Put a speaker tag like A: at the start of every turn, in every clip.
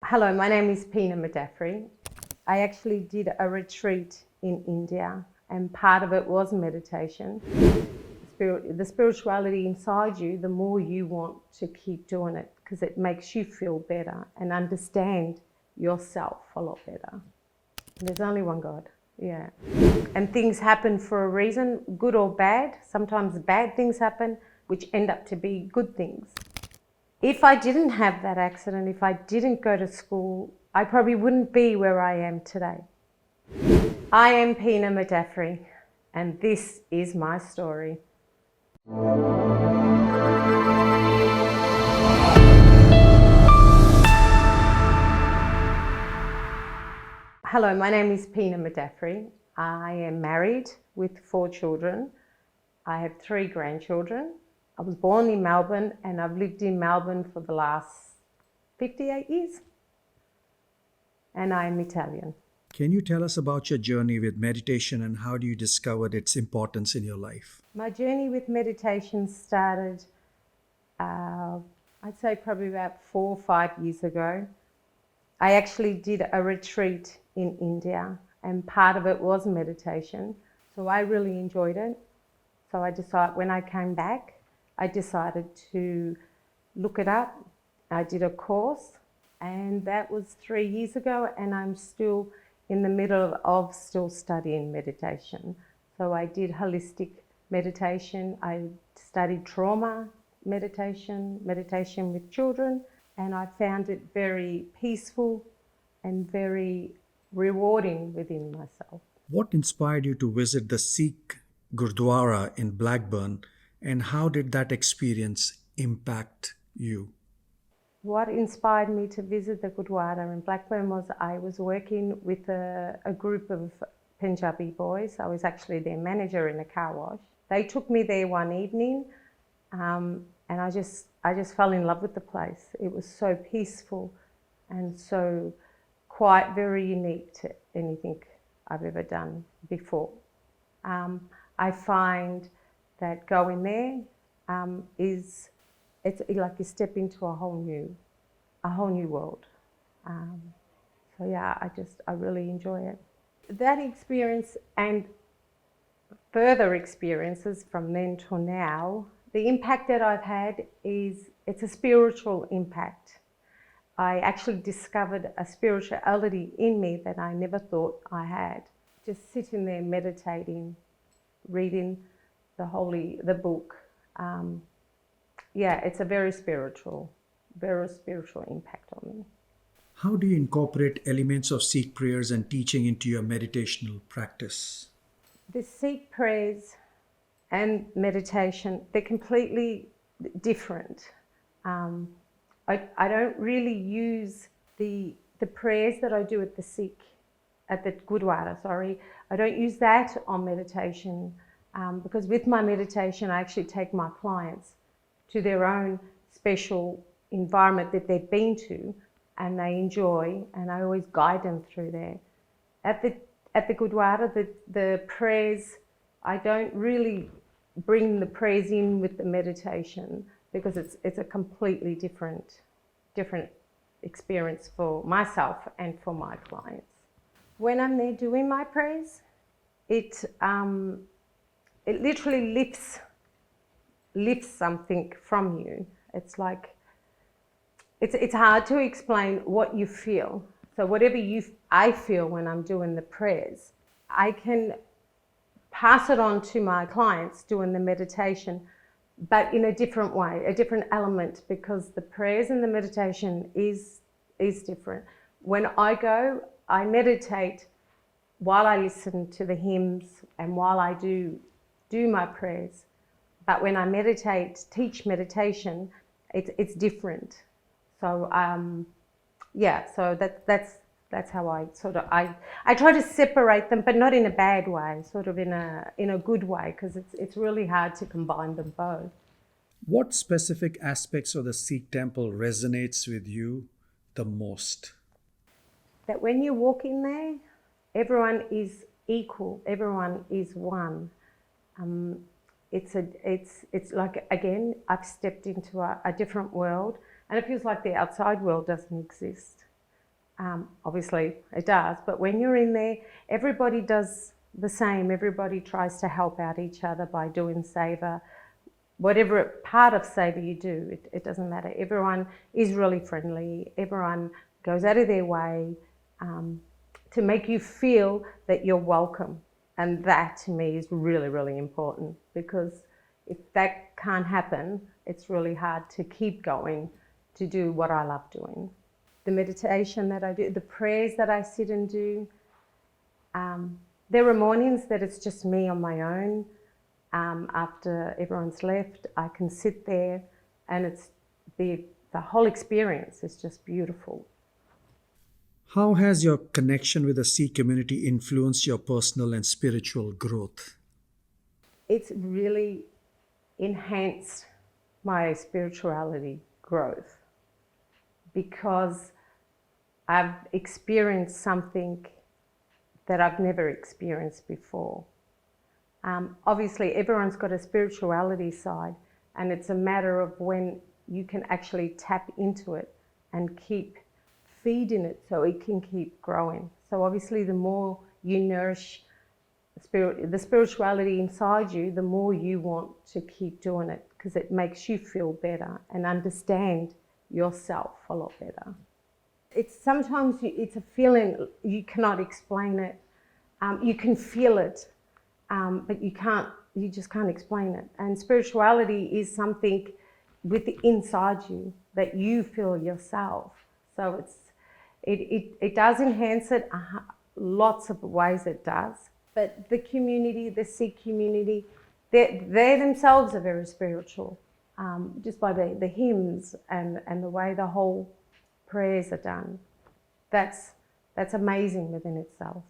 A: Hello, my name is Pina Madafferi. I actually did a retreat in India and part of it was meditation. The spirituality inside you, the more you want to keep doing it because it makes you feel better and understand yourself a lot better. There's only one God, yeah. And things happen for a reason, good or bad. Sometimes bad things happen which end up to be good things. If I didn't have that accident, if I didn't go to school, I probably wouldn't be where I am today. I am Pina Madafferi, and this is my story. Hello, my name is Pina Madafferi. I am married with 4 children. I have 3 grandchildren. I was born in Melbourne and I've lived in Melbourne for the last 58 years. And I'm Italian.
B: Can you tell us about your journey with meditation and how do you discover its importance in your life?
A: My journey with meditation started, I'd say probably about 4 or 5 years ago. I actually did a retreat in India and part of it was meditation. So I really enjoyed it. So I decided when I came back, I decided to look it up. I did a course and that was 3 years ago and I'm still in the middle of still studying meditation. So I did holistic meditation, I studied trauma meditation, meditation with children, and I found it very peaceful and very rewarding within myself.
B: What inspired you to visit the Sikh Gurdwara in Blackburn, and how did that experience impact you?
A: What inspired me to visit the Gurdwara in Blackburn was I was working with a group of Punjabi boys. I was actually their manager in a car wash. They took me there one evening and I just fell in love with the place. It was so peaceful and so quiet, very unique to anything I've ever done before. I find that going there it's like you step into a whole new world. So yeah, I really enjoy it. That experience and further experiences from then till now, the impact that I've had is it's a spiritual impact. I actually discovered a spirituality in me that I never thought I had. Just sitting there meditating, reading the book. Yeah, it's a very spiritual impact on me.
B: How do you incorporate elements of Sikh prayers and teaching into your meditational practice?
A: The Sikh prayers and meditation, they're completely different. I don't really use the prayers that I do at the Gurdwara, I don't use that on meditation because with my meditation I actually take my clients to their own special environment that they've been to and they enjoy, and I always guide them through there. At the Gurdwara, the prayers, I don't really bring the prayers in with the meditation because it's a completely different experience for myself and for my clients. When I'm there doing my prayers, it literally lifts something from you. It's like, it's hard to explain what you feel. So whatever I feel when I'm doing the prayers, I can pass it on to my clients doing the meditation, but in a different way, a different element, because the prayers and the meditation is different. When I go, I meditate while I listen to the hymns and while I do my prayers. But when I teach meditation, it's different. So yeah, so that's how I try to separate them, but not in a bad way, sort of in a good way, because it's really hard to combine them both.
B: What specific aspects of the Sikh temple resonates with you the most?
A: That when you walk in there, everyone is equal, everyone is one. It's like, again, I've stepped into a different world and it feels like the outside world doesn't exist. Obviously it does, but when you're in there, everybody does the same. Everybody tries to help out each other by doing Seva. Whatever part of Seva you do, it doesn't matter. Everyone is really friendly. Everyone goes out of their way to make you feel that you're welcome. And that to me is really, really important, because if that can't happen, it's really hard to keep going to do what I love doing. The meditation that I do, the prayers that I sit and do, there are mornings that it's just me on my own. After everyone's left, I can sit there, and it's the whole experience is just beautiful.
B: How has your connection with the Sikh community influenced your personal and spiritual growth?
A: It's really enhanced my spirituality growth, because I've experienced something that I've never experienced before. Obviously, everyone's got a spirituality side, and it's a matter of when you can actually tap into it and keep feeding it so it can keep growing. So obviously, the more you nourish the spirituality inside you, the more you want to keep doing it, because it makes you feel better and understand yourself a lot better. It's a feeling, you cannot explain it. You can feel it, but you just can't explain it. And spirituality is something inside you that you feel yourself. So it does enhance it, lots of ways it does. But the community, the Sikh community, they themselves are very spiritual, just by the hymns and the way the whole prayers are done. That's amazing within itself.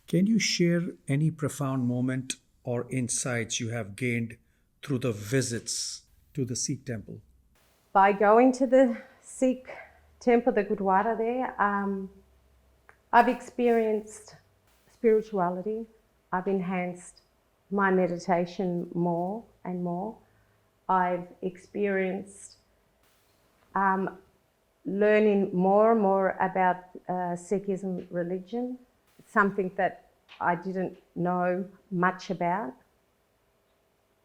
B: Can you share any profound moment or insights you have gained through the visits to the Sikh temple?
A: By going to the Sikh temple, the Gurdwara there, I've experienced spirituality. I've enhanced my meditation more and more. I've experienced learning more and more about Sikhism religion, something that I didn't know much about.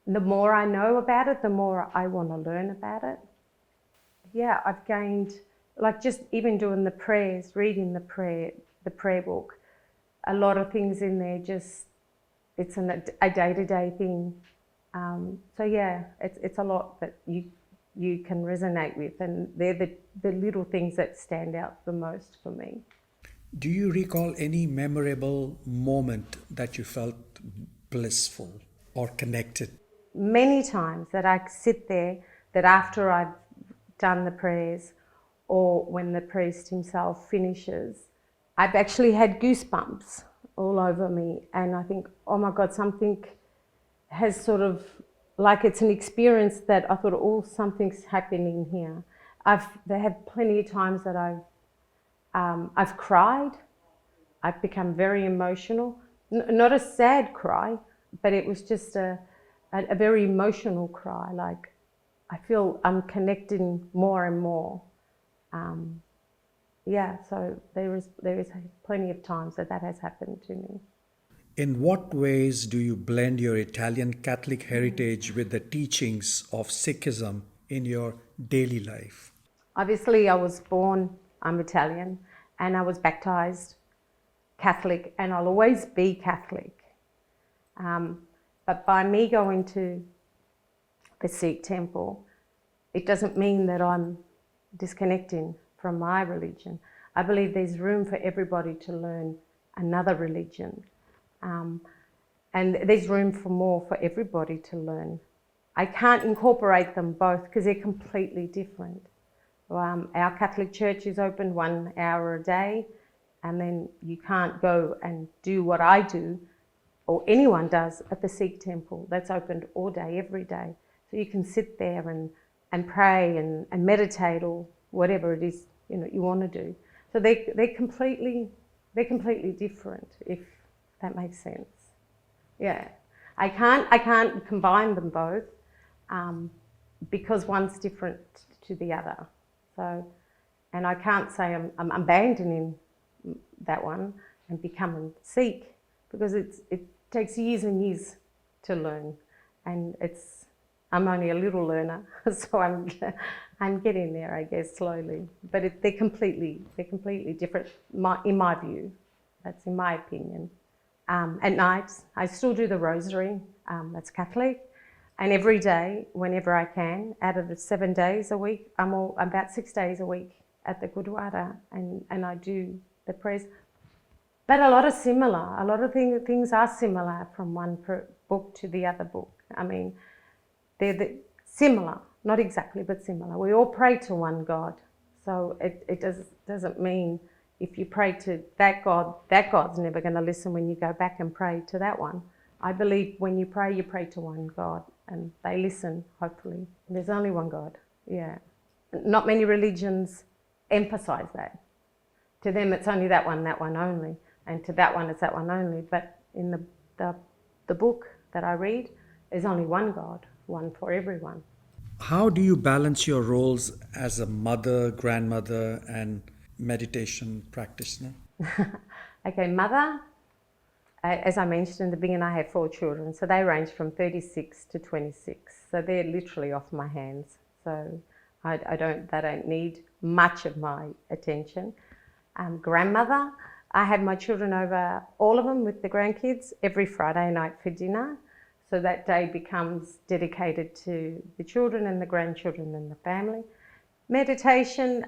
A: The more I know about it, the more I want to learn about it. Yeah, I've gained, like just even doing the prayers, reading the prayer book, a lot of things in there, it's a day-to-day thing. So yeah, it's a lot that you can resonate with, and they're the little things that stand out the most for me.
B: Do you recall any memorable moment that you felt blissful or connected?
A: Many times that I sit there, that after I've done the prayers, or when the priest himself finishes, I've actually had goosebumps all over me, and I think, oh my God, something has sort of, like it's an experience that I thought, oh, something's happening here. There have plenty of times that I've cried. I've become very emotional. Not a sad cry, but it was just a very emotional cry. Like I feel I'm connecting more and more. So there is plenty of times that has happened to me.
B: In what ways do you blend your Italian Catholic heritage with the teachings of Sikhism in your daily life?
A: Obviously, I'm Italian, and I was baptized Catholic, and I'll always be Catholic. But by me going to the Sikh temple, it doesn't mean that I'm disconnecting from my religion. I believe there's room for everybody to learn another religion. And there's room for everybody to learn. I can't incorporate them both because they're completely different. Our Catholic Church is open 1 hour a day, and then you can't go and do what I do or anyone does at the Sikh temple. That's opened all day, every day. So you can sit there and pray and meditate or whatever it is you want to do. So they're completely different, if that makes sense. Yeah, I can't combine them both because one's different to the other. So, and I can't say I'm abandoning that one and become a Sikh, because it takes years and years to learn, and I'm only a little learner, so I'm getting there, I guess, slowly. But they're completely different, in my view. That's in my opinion. At night, I still do the rosary. That's Catholic, and every day, whenever I can, out of the 7 days a week, I'm about 6 days a week at the Gurdwara, and I do the prayers. But a lot of things are similar from one book to the other book. I mean, they're similar, not exactly, but similar. We all pray to one God. So it doesn't mean if you pray to that God's never going to listen when you go back and pray to that one. I believe when you pray to one God, and they listen, hopefully. There's only one God, yeah. Not many religions emphasize that. To them, it's only that one only. And to that one, it's that one only. But in the book that I read, there's only one God, one for everyone.
B: How do you balance your roles as a mother, grandmother, and meditation practitioner?
A: Okay, mother, as I mentioned in the beginning, I have 4 children. So they range from 36 to 26. So they're literally off my hands. So they don't need much of my attention. Grandmother, I have my children over, all of them with the grandkids, every Friday night for dinner. So that day becomes dedicated to the children and the grandchildren and the family. Meditation,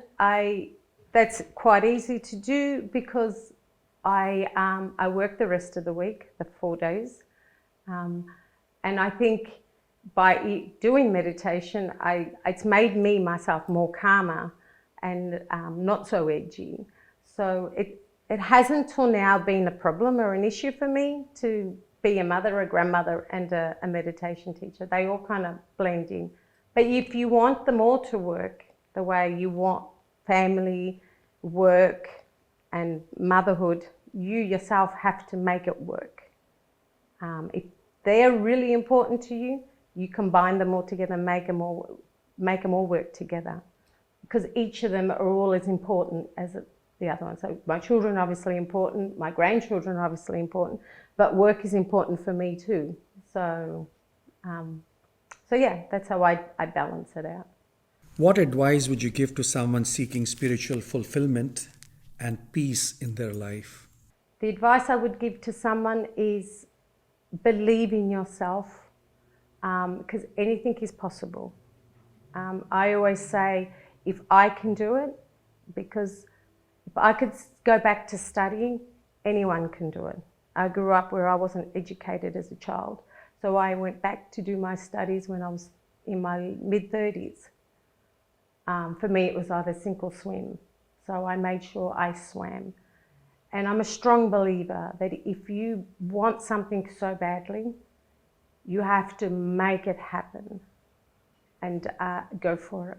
A: that's quite easy to do because I work the rest of the week, the 4 days. And I think by doing meditation, it's made me, myself, more calmer and not so edgy. So it hasn't till now been a problem or an issue for me to be a mother, a grandmother, and a meditation teacher. They all kind of blend in. But if you want them all to work the way you want, family, work, and motherhood, you yourself have to make it work. If they're really important to you, you combine them all together and make them all work together, because each of them are all as important as the other one. So my children are obviously important, my grandchildren are obviously important, but work is important for me too. So yeah, that's how I balance it out.
B: What advice would you give to someone seeking spiritual fulfillment and peace in their life?
A: The advice I would give to someone is believe in yourself, because anything is possible. I always say, if I can do it, because if I could go back to studying, anyone can do it. I grew up where I wasn't educated as a child, so I went back to do my studies when I was in my mid-30s. For me, it was either sink or swim, so I made sure I swam. And I'm a strong believer that if you want something so badly, you have to make it happen and go for it.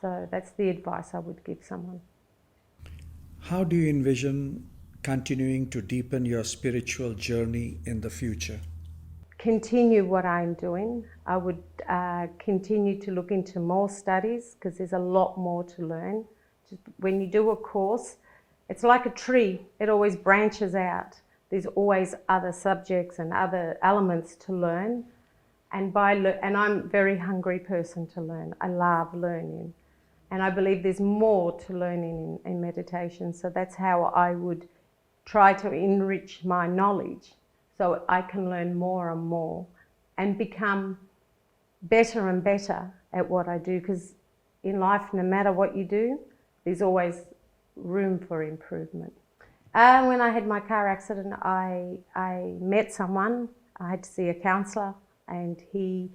A: So that's the advice I would give someone.
B: How do you envision continuing to deepen your spiritual journey in the future?
A: Continue what I'm doing. I would continue to look into more studies, because there's a lot more to learn. Just when you do a course, it's like a tree. It always branches out. There's always other subjects and other elements to learn. And I'm a very hungry person to learn. I love learning. And I believe there's more to learning in meditation. So that's how I would try to enrich my knowledge, so I can learn more and more and become better and better at what I do. Because in life, no matter what you do, there's always room for improvement. When I had my car accident, I met someone. I had to see a counsellor, and he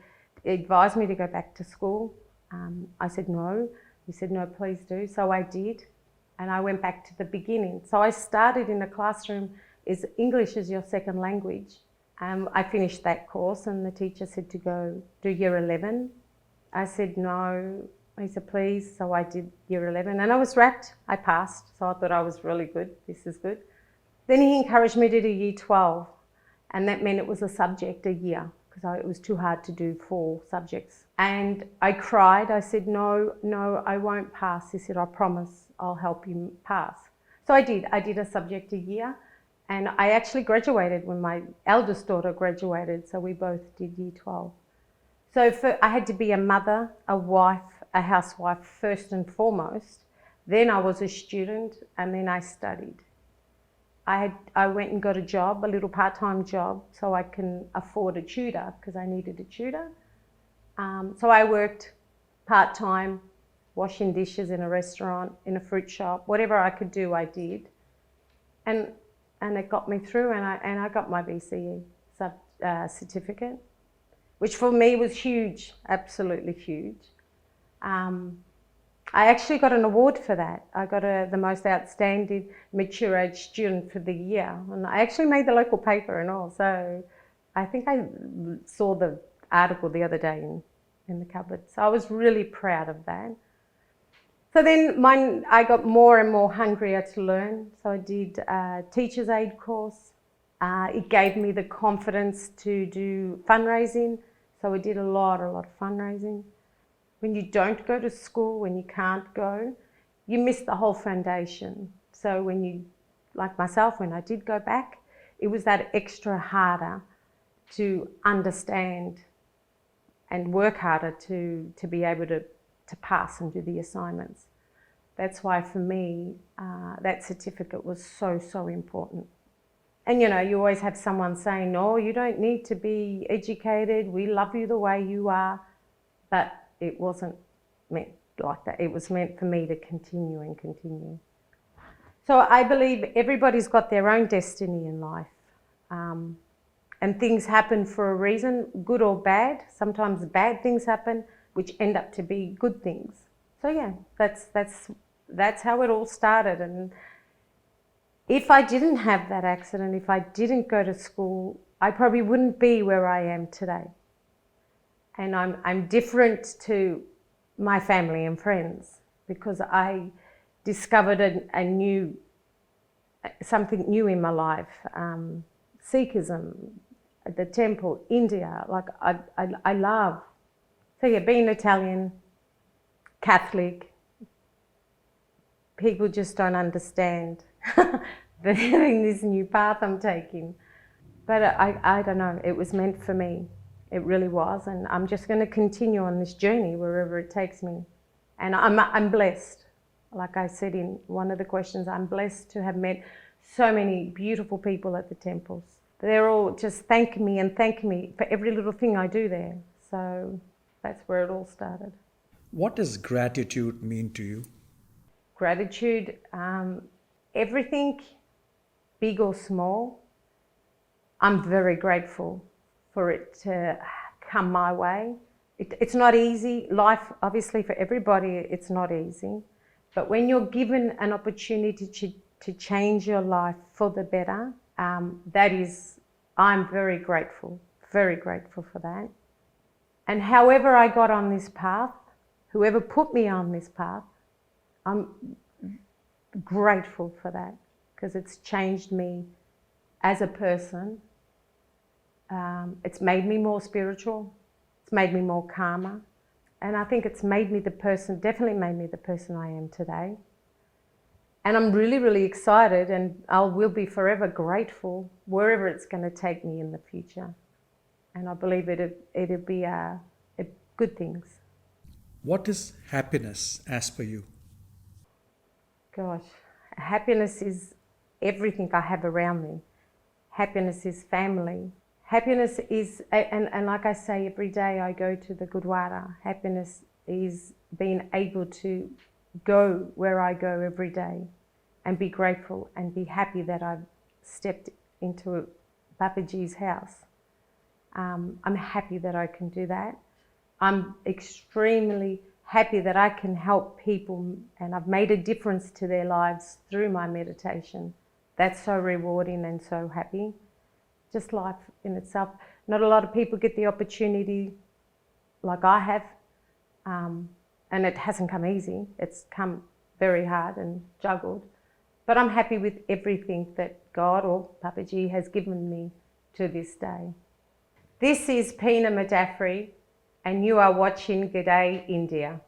A: advised me to go back to school. I said no. He said, no, please do. So I did, and I went back to the beginning. So I started in a classroom, is English as your second language. I finished that course, and the teacher said to go do year 11. I said no. He said, please. So I did year 11, and I was rapt. I passed, so I thought I was really good. This is good. Then he encouraged me to do year 12, and that meant it was a subject a year, because it was too hard to do 4 subjects. And I cried. I said, no, I won't pass. He said, I promise I'll help you pass. So I did a subject a year, and I actually graduated when my eldest daughter graduated, so we both did year 12. So I had to be a mother, a wife, a housewife first and foremost. Then I was a student, and then I studied. I went and got a job, a little part-time job, so I can afford a tutor because I needed a tutor. So I worked part-time, washing dishes in a restaurant, in a fruit shop, whatever I could do, I did. And it got me through, and I got my BCE certificate, which for me was huge, absolutely huge. I actually got an award for that. I got the most outstanding mature age student for the year, and I actually made the local paper and all. So I think I saw the article the other day in the cupboard. So I was really proud of that. So then I got more and more hungrier to learn. So I did a teacher's aid course. It gave me the confidence to do fundraising. So I did a lot of fundraising. When you don't go to school, when you can't go, you miss the whole foundation. So when you, like myself, when I did go back, it was that extra harder to understand and work harder to be able to pass and do the assignments. That's why for me, that certificate was so important. And you know, you always have someone saying, no, you don't need to be educated, we love you the way you are. But it wasn't meant like that. It was meant for me to continue and continue. So I believe everybody's got their own destiny in life. And things happen for a reason, good or bad. Sometimes bad things happen, which end up to be good things. So yeah, that's how it all started. And if I didn't have that accident, if I didn't go to school, I probably wouldn't be where I am today. And I'm different to my family and friends because I discovered something new in my life. Sikhism, the temple, India, like I love. So yeah, being Italian, Catholic, people just don't understand this new path I'm taking. But I don't know, it was meant for me. It really was, and I'm just going to continue on this journey wherever it takes me. And I'm blessed. Like I said in one of the questions, I'm blessed to have met so many beautiful people at the temples. They're all just thanking me for every little thing I do there. So that's where it all started.
B: What does gratitude mean to you?
A: Gratitude, everything, big or small, I'm very grateful for it to come my way. It's not easy. Life, obviously, for everybody, it's not easy. But when you're given an opportunity to change your life for the better, I'm very grateful for that. And however I got on this path, whoever put me on this path, I'm grateful for that because it's changed me as a person. It's made me more spiritual. It's made me more calmer. And I think it's definitely made me the person I am today. And I'm really excited, and I will be forever grateful wherever it's going to take me in the future. And I believe it'll be good things.
B: What is happiness as per you?
A: Gosh, happiness is everything I have around me. Happiness is family. Happiness is, and like I say, every day I go to the Gurdwara. Happiness is being able to go where I go every day and be grateful and be happy that I've stepped into Papaji's house. I'm happy that I can do that. I'm extremely happy that I can help people and I've made a difference to their lives through my meditation. That's so rewarding and so happy. Just life in itself. Not a lot of people get the opportunity like I have, and it hasn't come easy. It's come very hard and juggled. But I'm happy with everything that God or Papaji has given me to this day. This is Pina Madafferi, and you are watching G'day India.